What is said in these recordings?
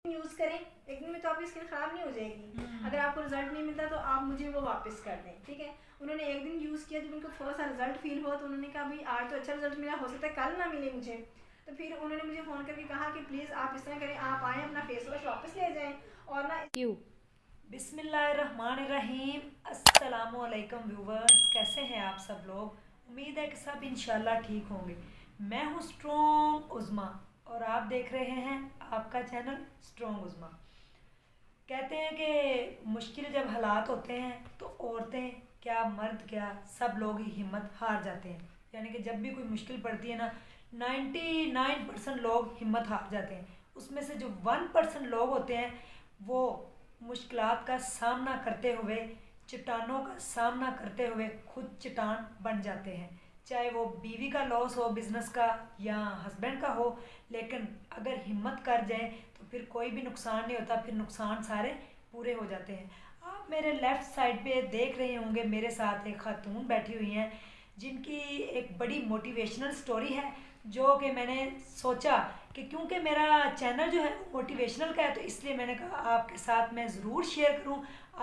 Use کریں، ایک دن میں تو آپ کی اسکن خراب نہیں ہو جائے گی. اگر آپ کو رزلٹ نہیں ملتا تو آپ مجھے وہ واپس کر دیں. ٹھیک ہے. انہوں نے ایک دن یوز کیا، جب ان کو تھوڑا سا رزلٹ فیل ہوا تو انہوں نے کہا بھائی آج تو اچھا رزلٹ ملا، ہو سکتا ہے کل نہ ملے مجھے. تو پھر انہوں نے مجھے فون کر کے کہا کہ پلیز آپ اس طرح کریں، آپ آئیں اپنا فیس واش واپس لے جائیں اور نہ بسم اللہ الرحمن الرحیم. السلام علیکم ویورز، کیسے ہیں آپ سب لوگ؟ امید ہے کہ سب انشاءاللہ ٹھیک ہوں گے. میں ہوں اسٹرانگ عظمیٰ اور آپ دیکھ رہے ہیں آپ کا چینل اسٹرانگ عظمیٰ. کہتے ہیں کہ مشکل جب حالات ہوتے ہیں تو عورتیں کیا مرد کیا سب لوگ ہی ہمت ہار جاتے ہیں. یعنی کہ جب بھی کوئی مشکل پڑتی ہے نا 99% لوگ ہمت ہار جاتے ہیں. اس میں سے جو 1% لوگ ہوتے ہیں وہ مشکلات کا سامنا کرتے ہوئے، چٹانوں کا سامنا کرتے ہوئے خود چٹان بن جاتے ہیں. چاہے وہ بیوی کا لاس ہو بزنس کا یا ہسبینڈ کا ہو، لیکن اگر ہمت کر جائیں تو پھر کوئی بھی نقصان نہیں ہوتا، پھر نقصان سارے پورے ہو جاتے ہیں. آپ میرے لیفٹ سائڈ پہ دیکھ رہے ہوں گے میرے ساتھ ایک خاتون بیٹھی ہوئی ہیں جن کی ایک بڑی موٹیویشنل سٹوری ہے، جو کہ میں نے سوچا کہ کیونکہ میرا چینل جو ہے موٹیویشنل کا ہے تو اس لیے میں نے کہا آپ کے ساتھ میں ضرور شیئر کروں.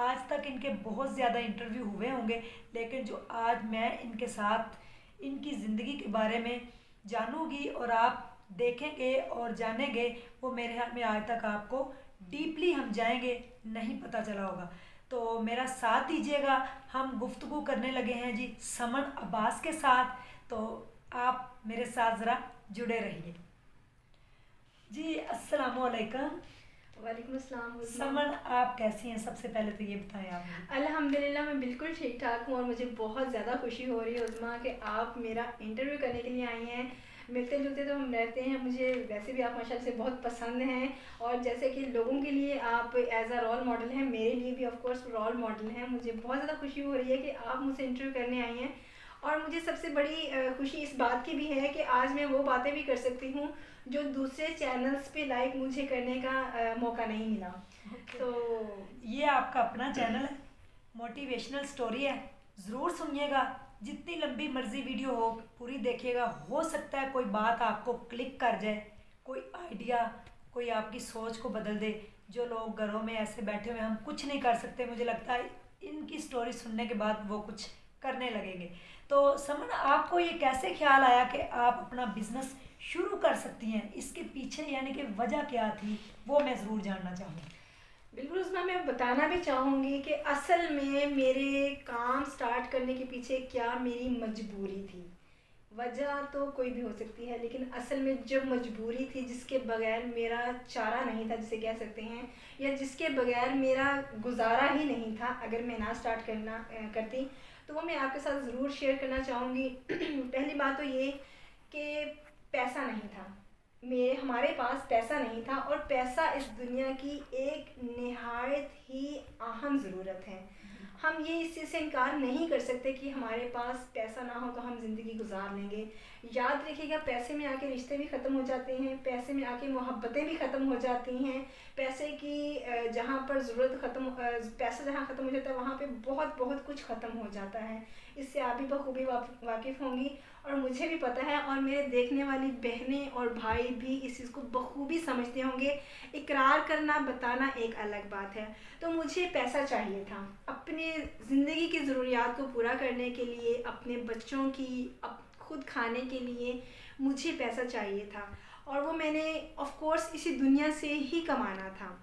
آج تک ان کے بہت زیادہ انٹرویو ہوئے ہوں گے، لیکن جو آج میں ان کے ساتھ ان کی زندگی کے بارے میں جانوں گی اور آپ دیکھیں گے اور جانیں گے، وہ میرے خیال میں آج تک آپ کو ڈیپلی ہم جائیں گے نہیں پتہ چلا ہوگا. تو میرا ساتھ دیجیے گا. ہم گفتگو کرنے لگے ہیں جی سمن عباس کے ساتھ، تو آپ میرے ساتھ ذرا جڑے رہیے. جی السلام علیکم. وعلیکم السلام. سمن آپ کیسی ہیں؟ سب سے پہلے تو یہ بتائیں آپ مجھے. الحمدللہ میں بالکل ٹھیک ٹھاک ہوں، اور مجھے بہت زیادہ خوشی ہو رہی ہے عظمیٰ کہ آپ میرا انٹرویو کرنے کے لیے آئی ہیں. ملتے جلتے تو ہم رہتے ہیں، مجھے ویسے بھی آپ ماشاءاللہ سے بہت پسند ہیں، اور جیسے کہ لوگوں کے لیے آپ ایز اے رول ماڈل ہیں، میرے لیے بھی آف کورس رول ماڈل ہیں. مجھے بہت زیادہ خوشی ہو رہی ہے کہ آپ مجھ سے انٹرویو کرنے آئی ہیں، اور مجھے سب سے بڑی خوشی اس بات کی بھی ہے کہ آج میں وہ باتیں بھی کر سکتی ہوں جو دوسرے چینلز پہ لائک مجھے کرنے کا موقع نہیں ملا. تو یہ آپ کا اپنا چینل ہے، موٹیویشنل سٹوری ہے، ضرور سنیے گا. جتنی لمبی مرضی ویڈیو ہو پوری دیکھیے گا. ہو سکتا ہے کوئی بات آپ کو کلک کر جائے، کوئی آئیڈیا کوئی آپ کی سوچ کو بدل دے. جو لوگ گھروں میں ایسے بیٹھے ہوئے ہم کچھ نہیں کر سکتے، مجھے لگتا ہے ان کی سٹوری سننے کے بعد وہ کچھ کرنے لگیں گے. تو سمن آپ کو یہ کیسے خیال آیا کہ آپ اپنا بزنس شروع کر سکتی ہیں؟ اس کے پیچھے یعنی کہ وجہ کیا تھی وہ میں ضرور جاننا چاہوں گی. بالکل عظمیٰ، میں بتانا بھی چاہوں گی کہ اصل میں میرے کام سٹارٹ کرنے کے پیچھے کیا میری مجبوری تھی. وجہ تو کوئی بھی ہو سکتی ہے، لیکن اصل میں جو مجبوری تھی جس کے بغیر میرا چارہ نہیں تھا جسے کہہ سکتے ہیں، یا جس کے بغیر میرا گزارا ہی نہیں تھا اگر میں نہ سٹارٹ کرتی، تو وہ میں آپ کے ساتھ ضرور شیئر کرنا چاہوں گی. پہلی بات تو یہ کہ پیسہ نہیں تھا. ہمارے پاس پیسہ نہیں تھا، اور پیسہ اس دنیا کی ایک نہایت ہی اہم ضرورت ہے. ہم یہ اس چیز سے انکار نہیں کر سکتے کہ ہمارے پاس پیسہ نہ ہو تو ہم زندگی گزار لیں گے. یاد رکھیے گا، پیسے میں آ کے رشتے بھی ختم ہو جاتے ہیں، پیسے میں آ کے محبتیں بھی ختم ہو جاتی ہیں. پیسے کی جہاں پر پیسہ جہاں ختم ہو جاتا ہے وہاں پہ بہت بہت کچھ ختم ہو جاتا ہے. اس سے آپ بھی بخوبی واقف ہوں گی، اور مجھے بھی پتہ ہے، اور میرے دیکھنے والی بہنیں اور بھائی بھی اس چیز کو بخوبی سمجھتے ہوں گے. اقرار کرنا بتانا ایک الگ بات ہے. تو مجھے پیسہ چاہیے تھا اپنے زندگی کی ضروریات کو پورا کرنے کے لیے، اپنے بچوں کی خود کھانے کے لیے مجھے پیسہ چاہیے تھا، اور وہ میں نے آف کورس اسی دنیا سے ہی کمانا تھا.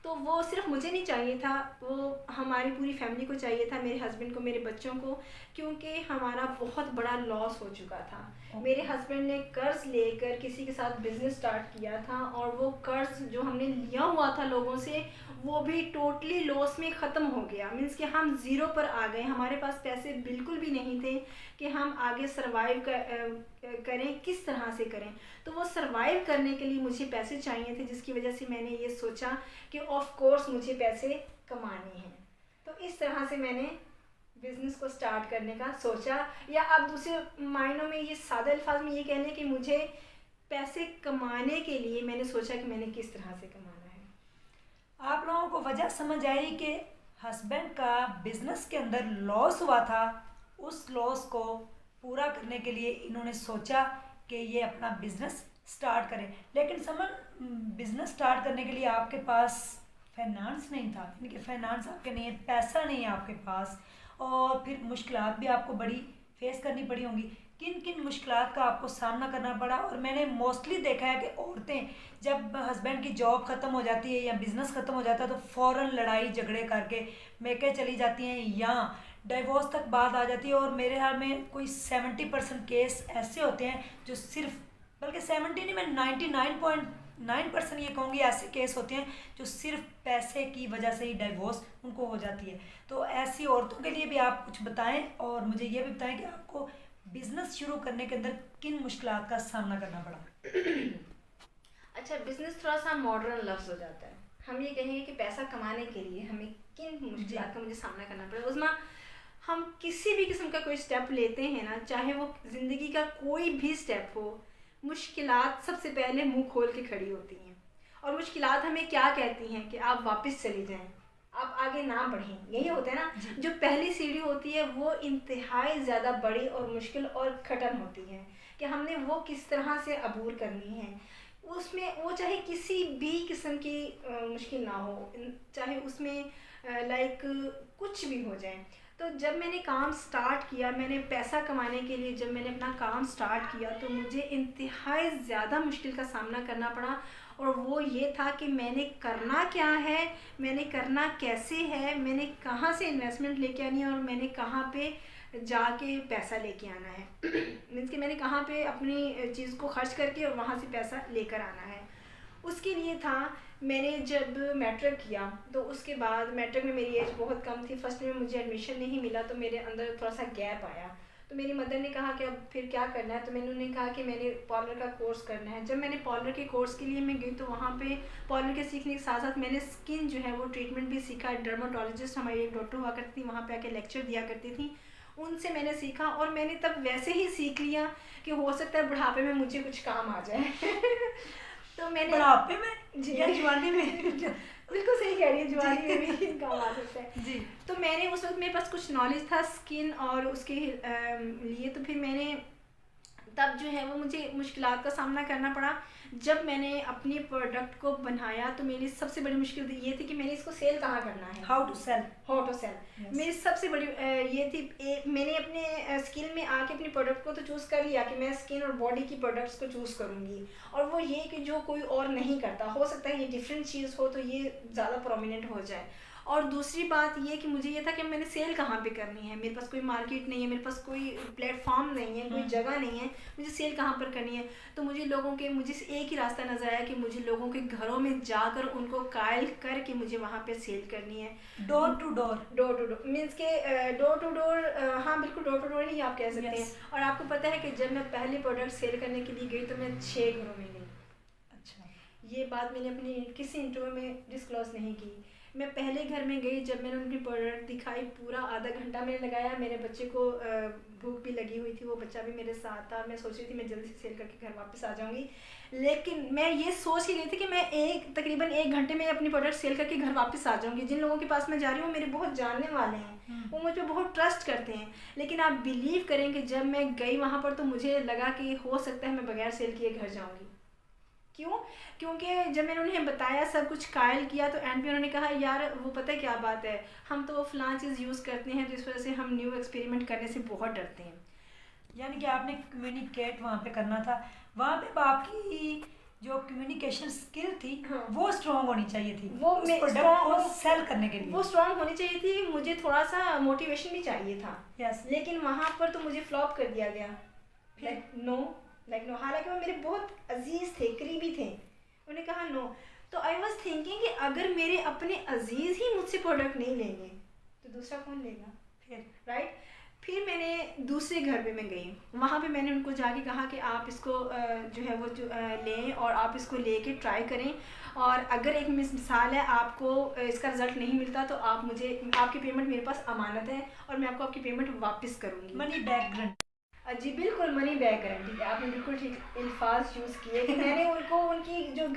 تو وہ صرف مجھے نہیں چاہیے تھا، وہ ہماری پوری فیملی کو چاہیے تھا، میرے ہسبینڈ کو، میرے بچوں کو، کیونکہ ہمارا بہت بڑا لاس ہو چکا تھا. میرے ہسبینڈ نے قرض لے کر کسی کے ساتھ بزنس سٹارٹ کیا تھا، اور وہ قرض جو ہم نے لیا ہوا تھا لوگوں سے وہ بھی ٹوٹلی لاس میں ختم ہو گیا. مینس کہ ہم زیرو پر آ گئے، ہمارے پاس پیسے بالکل بھی نہیں تھے کہ ہم آگے سروائیو کریں. کس طرح سے کریں؟ تو وہ سروائیو کرنے کے لیے مجھے پیسے چاہیے تھے، جس کی وجہ سے میں نے یہ سوچا کہ آف کورس مجھے پیسے کمانے ہیں. تو اس طرح سے میں نے بزنس کو سٹارٹ کرنے کا سوچا، یا آپ دوسرے معنوں میں یہ سادہ الفاظ میں یہ کہہ لیں کہ مجھے پیسے کمانے کے لیے میں نے سوچا کہ میں نے کس طرح سے کمانا ہے. آپ لوگوں کو وجہ سمجھ آئی کہ ہسبینڈ کا بزنس کے اندر لاس ہوا تھا، اس لاس کو پورا کرنے کے لیے انہوں نے سوچا کہ یہ اپنا بزنس स्टार्ट करें, लेकिन समन बिजनेस स्टार्ट करने के लिए आपके पास फाइनेंस नहीं था, यानी कि फाइनेंस आपके नहीं है, पैसा नहीं है आपके पास, और फिर मुश्किलात भी आपको बड़ी फेस करनी पड़ी होंगी। किन किन मुश्किलात का आपको सामना करना पड़ा? और मैंने मोस्टली देखा है कि औरतें जब हस्बैंड की जॉब ख़त्म हो जाती है या बिज़नेस ख़त्म हो जाता है तो फ़ौरन लड़ाई झगड़े करके मैके चली जाती हैं या डिवोर्स तक बात आ जाती है। और मेरे ख्याल में कोई 70% केस ऐसे होते हैं जो सिर्फ, बल्कि 70 नहीं, मैं 99.9% ये कहूँगी ऐसे केस होते हैं जो सिर्फ पैसे की वजह से ही डिवोर्स उनको हो जाती है। तो ऐसी औरतों के लिए भी आप कुछ बताएं, और मुझे ये भी बताएं कि आपको बिजनेस शुरू करने के अंदर किन मुश्किलात का सामना करना पड़ा। अच्छा, बिजनेस थोड़ा सा मॉडर्न लफ्ज़ हो जाता है। हम ये कहेंगे कि पैसा कमाने के लिए हमें किन मुश्किलात का मुझे सामना करना पड़ा। उसमें हम किसी भी किस्म का कोई स्टेप लेते हैं ना, चाहे वो ज़िंदगी का कोई भी स्टेप हो, मुश्किलात सबसे पहले मुंह खोल के खड़ी होती हैं। और मुश्किलात हमें क्या कहती हैं कि आप वापस चले जाएं, आप आगे ना बढ़ें। यही होता है ना, जो पहली सीढ़ी होती है वो इंतहाई ज़्यादा बड़ी और मुश्किल और कठिन होती है कि हमने वो किस तरह से अबूर करनी है। उसमें वो चाहे किसी भी किस्म की मुश्किल ना हो, चाहे उसमें लाइक कुछ भी हो जाए। तो जब मैंने काम स्टार्ट किया, मैंने पैसा कमाने के लिए जब मैंने अपना काम स्टार्ट किया, तो मुझे इंतहाई ज़्यादा मुश्किल का सामना करना पड़ा। और वो ये था कि मैंने करना क्या है, मैंने करना कैसे है, मैंने कहाँ से इन्वेस्टमेंट लेके आनी है और मैंने कहाँ पे जाके पैसा लेके आना है। मीन्स कि मैंने कहाँ पे अपनी चीज़ को खर्च करके और वहाँ से पैसा लेकर आना है। उसके लिए था, मैंने जब मैट्रिक किया तो उसके बाद मैट्रिक में मेरी एज बहुत कम थी, फर्स्ट में मुझे एडमिशन नहीं मिला, तो मेरे अंदर थोड़ा सा गैप आया। तो मेरी मदर ने कहा कि अब फिर क्या करना है, तो मैंने उन्हें कहा कि मैंने पार्लर का कोर्स करना है। जब मैंने पार्लर के कोर्स के लिए मैं गई तो वहाँ पे पार्लर के सीखने के साथ साथ मैंने स्किन जो है वो ट्रीटमेंट भी सीखा। डर्माटोलॉजिस्ट हमारी एक डॉक्टर हुआ करती थी, वहाँ पे आके लेक्चर दिया करती थी, उनसे मैंने सीखा। और मैंने तब वैसे ही सीख लिया कि हो सकता है बुढ़ापे में मुझे कुछ काम आ जाए। तो मैंने बुढ़ापे में जी या जवानी में बिल्कुल सही कह रही है, जवानी में भी काम आ सकता है जी। तो मैंने उस वक्त मेरे पास कुछ नॉलेज था स्किन और उसके लिए, तो फिर मैंने तब जो है वो मुझे मुश्किलात का सामना करना पड़ा। जब मैंने अपने प्रोडक्ट को बनाया तो मेरी सबसे बड़ी मुश्किल ये थी कि मैंने इसको सेल कहाँ करना है, how to sell. How to sell मेरी सबसे बड़ी ये थी। मैंने अपने स्किल में आके अपने प्रोडक्ट को तो चूज़ कर लिया कि मैं स्किन और बॉडी की प्रोडक्ट्स को चूज़ करूँगी, और वो ये कि जो कोई और नहीं करता, हो सकता है ये डिफरेंट चीज़ हो तो ये ज़्यादा प्रोमिनेंट हो जाए। और दूसरी बात ये कि मुझे ये था कि मैंने सेल कहाँ पे करनी है, मेरे पास कोई मार्केट नहीं है, मेरे पास कोई प्लेटफॉर्म नहीं है, कोई जगह नहीं है, मुझे सेल कहाँ पर करनी है। तो मुझे एक ही रास्ता नज़र आया कि मुझे लोगों के घरों में जाकर उनको कायल करके मुझे वहाँ पे सेल करनी है। Door to door. Door to door means के डोर टू डोर, हाँ बिल्कुल डोर टू डोर ही आप कह सकते हैं। और आपको पता है कि जब मैं पहले प्रोडक्ट सेल करने के लिए गई तो मैं 6 घरों में गई। अच्छा, ये बात मैंने अपनी किसी इंटरव्यू में डिस्क्लोज नहीं की। मैं पहले घर में गई, जब मैंने उनकी प्रोडक्ट दिखाई, पूरा आधा घंटा मैंने लगाया। मेरे बच्चे को भूख भी लगी हुई थी, वो बच्चा भी मेरे साथ था। मैं सोच रही थी मैं जल्दी से सेल करके घर वापस आ जाऊंगी, लेकिन मैं ये सोच के गई थी कि मैं तकरीबन 1 घंटे में अपनी प्रोडक्ट सेल करके घर वापस आ जाऊंगी। जिन लोगों के पास मैं जा रही हूँ वो मेरे बहुत जानने वाले हैं, वो मुझ पर बहुत ट्रस्ट करते हैं। लेकिन आप बिलीव करें कि जब मैं गई वहाँ पर तो मुझे लगा कि हो सकता है मैं बगैर सेल किए घर जाऊँगी। क्यों? क्योंकि जब मैंने उन्हें बताया, सब कुछ कायल किया, तो एंड पे उन्होंने कहा यार वो पता है क्या बात है, हम तो फलां चीज़ यूज़ करते हैं तो इस वजह से हम न्यू एक्सपेरिमेंट करने से बहुत डरते हैं। यानी कि आपने कम्युनिकेट वहाँ पे करना था, वहाँ पे आपकी जो कम्युनिकेशन स्किल थी हाँ। वो स्ट्रॉन्ग होनी चाहिए थी, वो उस मैं प्रोडक्ट को सेल करने के लिए वो स्ट्रॉन्ग होनी चाहिए थी। मुझे थोड़ा सा मोटिवेशन भी चाहिए था। यस। लेकिन वहाँ पर तो मुझे फ्लॉप कर दिया गया। लाइक नो हालांकि वो मेरे बहुत अजीज़ थे, करीबी थे, उन्हें कहा नो। तो आई वॉज थिंकिंग कि अगर मेरे अपने अजीज़ ही मुझसे प्रोडक्ट नहीं लेंगे तो दूसरा कौन लेगा फिर, राइट। फिर मैंने दूसरे घर पे मैं गई, वहाँ पे मैंने उनको जाके कहा कि आप इसको जो है वो लें और आप इसको लेके ट्राई करें, और अगर एक मिसाल है आपको इसका रिज़ल्ट नहीं मिलता तो आप मुझे, आपकी पेमेंट मेरे पास अमानत है और मैं आपको आपकी पेमेंट वापस करूँगी। Money back guarantee. जी बिल्कुल, मनी बैक गारंटी है, आपने बिल्कुल ठीक अल्फाज यूज़ किए कि मैंने उनको उनकी जो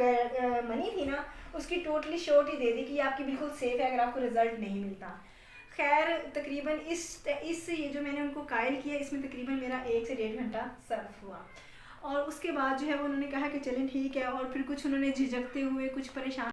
मनी थी ना उसकी टोटली श्योरिटी दे दी कि आपकी बिल्कुल सेफ़ है अगर आपको रिज़ल्ट नहीं मिलता। खैर तकरीबन इस ये जो मैंने उनको कायल किया इसमें तकरीबन मेरा 1 से 1.5 घंटा सर्फ हुआ, और उसके बाद जो है वो उन्होंने कहा कि चलें ठीक है, और फिर कुछ उन्होंने झिझकते हुए, कुछ परेशान